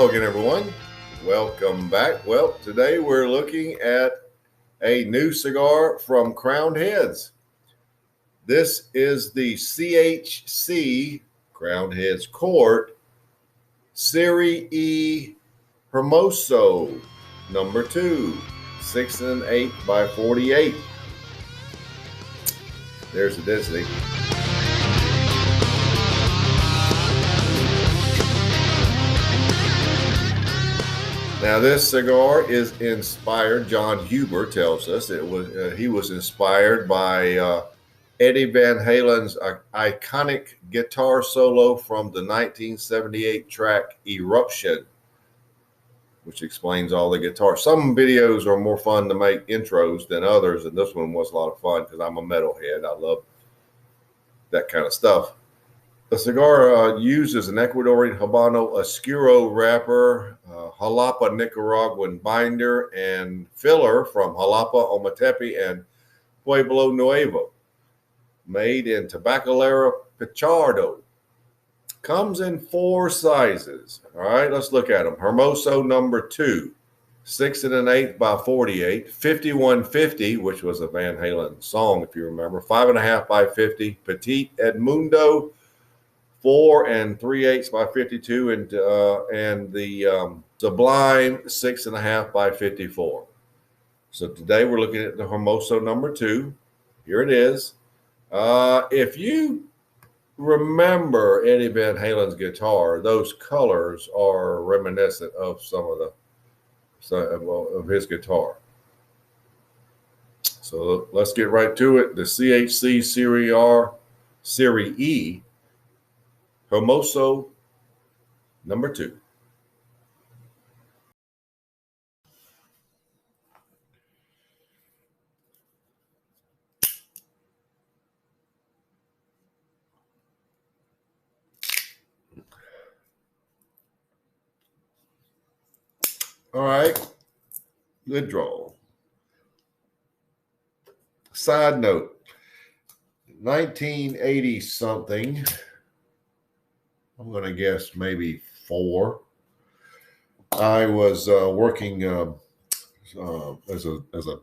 Hello again, everyone. Welcome back. Well, today we're looking at a new cigar from Crowned Heads. This is the CHC Crowned Heads Court Serie E Hermoso number 2, 6 1/8 by 48. There's the density. Now, this cigar is inspired. Jon Huber tells us he was inspired by Eddie Van Halen's iconic guitar solo from the 1978 track Eruption, which explains all the guitar. Some videos are more fun to make intros than others, and this one was a lot of fun because I'm a metalhead. I love that kind of stuff. The cigar uses an Ecuadorian Habano Oscuro wrapper, Jalapa Nicaraguan binder, and filler from Jalapa, Ometepe, and Pueblo Nuevo. Made in Tabacalera Pichardo. Comes in 4 sizes. All right, let's look at them. Hermoso number 2, 6 1/8 by 48, 5150, which was a Van Halen song, if you remember, 5 1/2 by 50, Petit Edmundo, 4 3/8 by 52, and the Sublime 6 1/2 by 54. So today we're looking at the Hermoso number 2. Here it is. If you remember Eddie Van Halen's guitar, those colors are reminiscent of some of his guitar. So let's get right to it. The CHC Serie E Hermoso number 2. All right, good draw. Side note, 1980 something, I'm going to guess maybe 4. I was working as a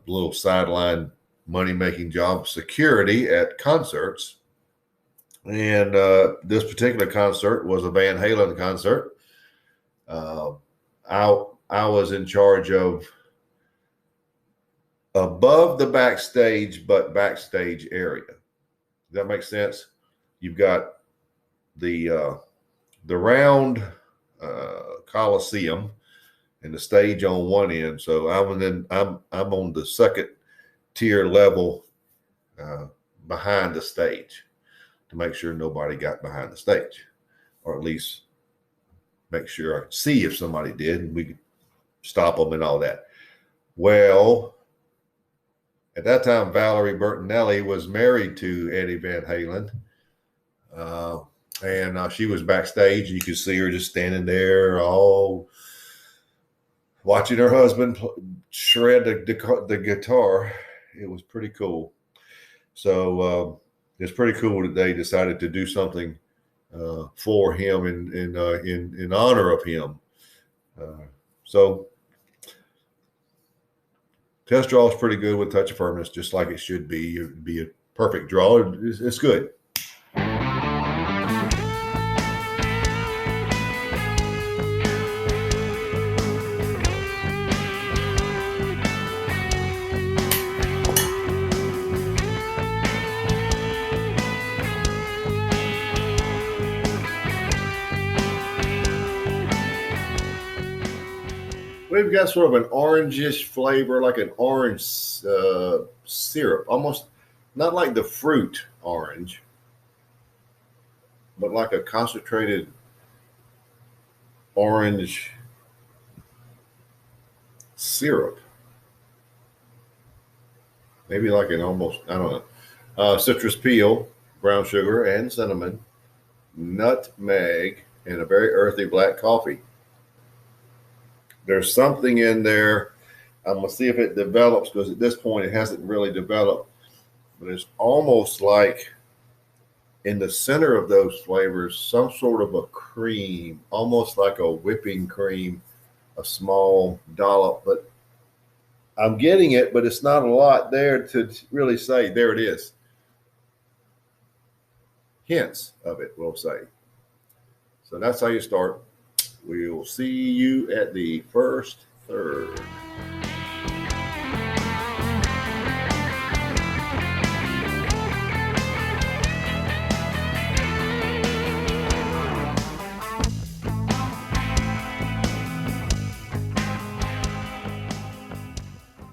little sideline money-making job, security at concerts. And this particular concert was a Van Halen concert. I was in charge of above the backstage, but backstage area. Does that make sense? You've got the round Coliseum and the stage on one end. So I'm on the second tier level behind the stage to make sure nobody got behind the stage, or at least make sure I could see if somebody did and we could stop them and all that. Well, at that time, Valerie Bertinelli was married to Eddie Van Halen. And she was backstage. You could see her just standing there, all watching her husband shred the guitar. It was pretty cool. So it's pretty cool that they decided to do something for him in honor of him. So test draw is pretty good with touch of firmness, just like it should be. It would be a perfect draw. It's good. We've got sort of an orangish flavor, like an orange syrup, almost not like the fruit orange, but like a concentrated orange syrup. Maybe like an almost, I don't know, citrus peel, brown sugar, and cinnamon, nutmeg, and a very earthy black coffee. There's something in there. I'm going to see if it develops, because at this point it hasn't really developed. But it's almost like in the center of those flavors, some sort of a cream, almost like a whipping cream, a small dollop, but I'm getting it, but it's not a lot there to really say, there it is. Hints of it, we'll say. So that's how you start. We will see you at the first third.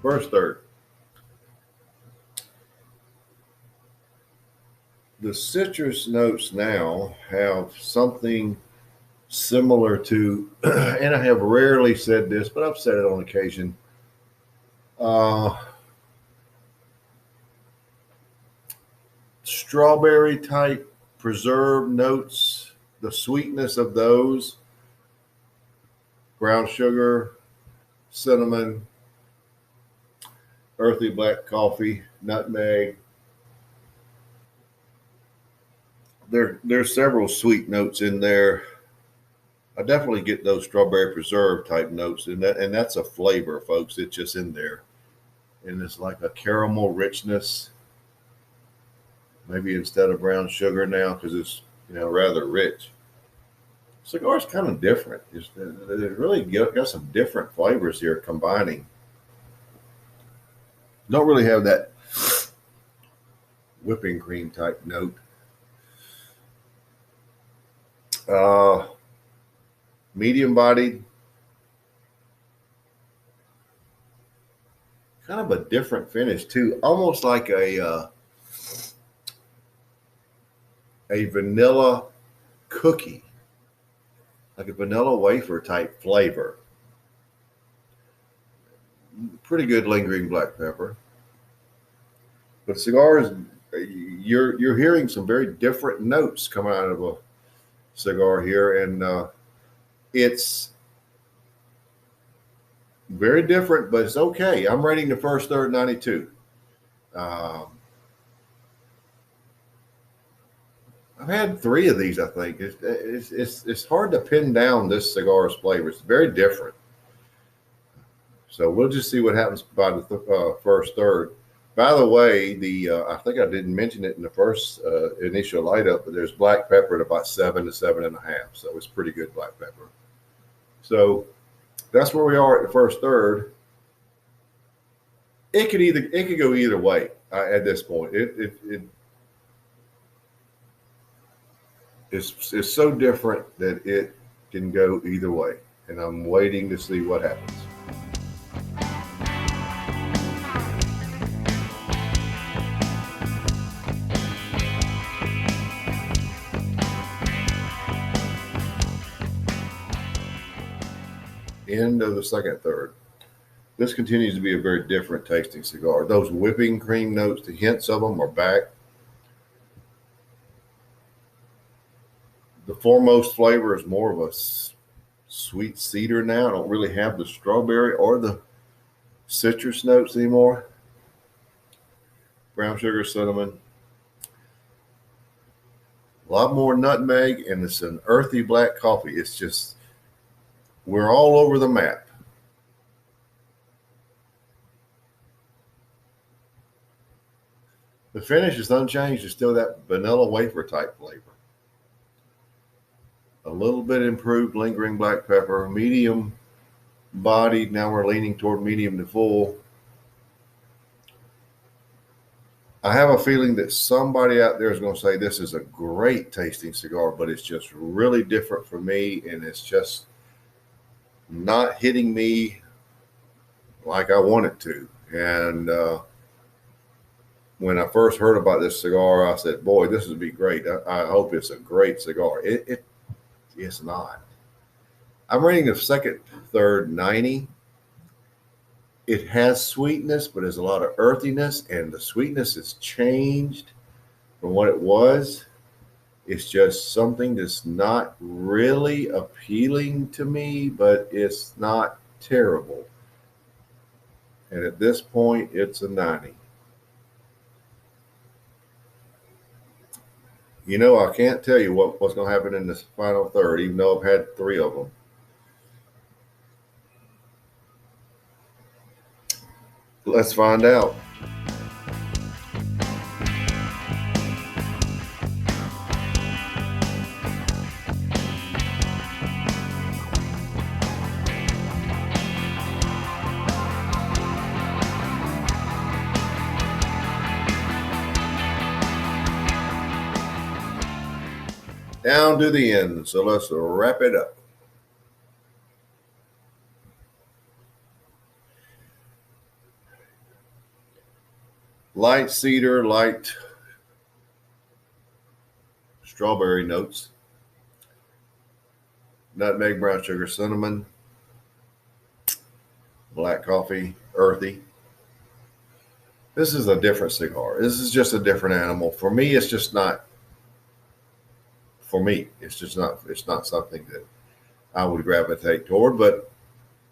First third. The citrus notes now have something similar to, and I have rarely said this, but I've said it on occasion. Strawberry type preserved notes, the sweetness of those, brown sugar, cinnamon, earthy black coffee, nutmeg. There's several sweet notes in there. I definitely get those strawberry preserve type notes in that, and that's a flavor, folks. It's just in there, and it's like a caramel richness. Maybe instead of brown sugar now, because it's rather rich. Cigar's kind of different. It really got some different flavors here combining. Don't really have that whipping cream type note. Medium bodied, kind of a different finish too, almost like a vanilla cookie, like a vanilla wafer type flavor. Pretty good lingering black pepper. But cigars, you're hearing some very different notes coming out of a cigar here, and it's very different, but it's okay. I'm rating the first third 92. I've had 3 of these. I think it's hard to pin down this cigar's flavor. It's very different. So we'll just see what happens by the first third. By the way, I think I didn't mention it in the first initial light up, but there's black pepper at about 7 to 7.5, so it's pretty good black pepper. So that's where we are at the first third. It could go either way at this point. It's so different that it can go either way, and I'm waiting to see what happens. End of the second third. This continues to be a very different tasting cigar. Those whipping cream notes, the hints of them are back. The foremost flavor is more of a sweet cedar now. I don't really have the strawberry or the citrus notes anymore. Brown sugar, cinnamon. A lot more nutmeg, and it's an earthy black coffee. It's just, we're all over the map. The finish is unchanged. It's still that vanilla wafer type flavor. A little bit improved lingering black pepper, medium bodied. Now we're leaning toward medium to full. I have a feeling that somebody out there is going to say this is a great tasting cigar, but it's just really different for me, and it's just not hitting me like I want it to. And when I first heard about this cigar, I said, boy, this would be great. I hope it's a great cigar. It's not. I'm rating the second third 90. It has sweetness, but there's a lot of earthiness, and the sweetness has changed from what it was. It's just something that's not really appealing to me, but it's not terrible. And at this point, it's a 90. You know, I can't tell you what's going to happen in this final third, even though I've had 3 of them. Let's find out. Down to the end. So let's wrap it up. Light cedar, light strawberry notes, nutmeg, brown sugar, cinnamon, black coffee, earthy. This is a different cigar. This is just a different animal. For me, it's just not. For me, it's just not. It's not something that I would gravitate toward. But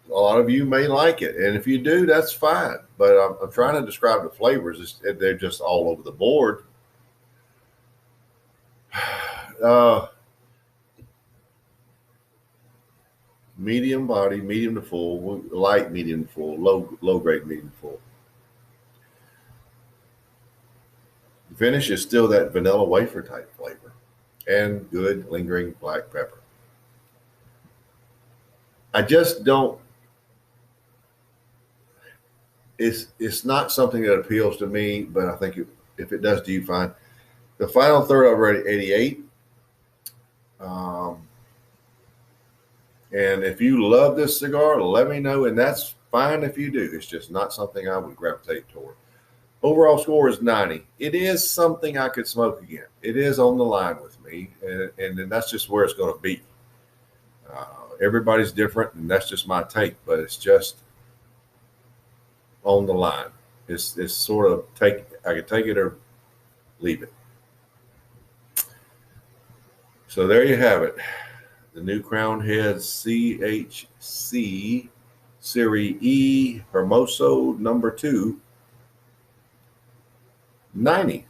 a lot of you may like it, and if you do, that's fine. But I'm trying to describe the flavors. They're just all over the board. Medium body, medium to full, light medium to full, low grade medium to full. The finish is still that vanilla wafer type flavor, and good lingering black pepper. I just don't. It's not something that appeals to me, but I think if it does to you, fine. The final third, I've rated 88. And if you love this cigar, let me know, and that's fine if you do. It's just not something I would gravitate toward. Overall score is 90. It is something I could smoke again. It is on the line with me, and that's just where it's going to be. Everybody's different, and that's just my take, but it's just on the line. It's sort of I could take it or leave it. So there you have it. The new Crown Head CHC Serie E Hermoso number 2, 90.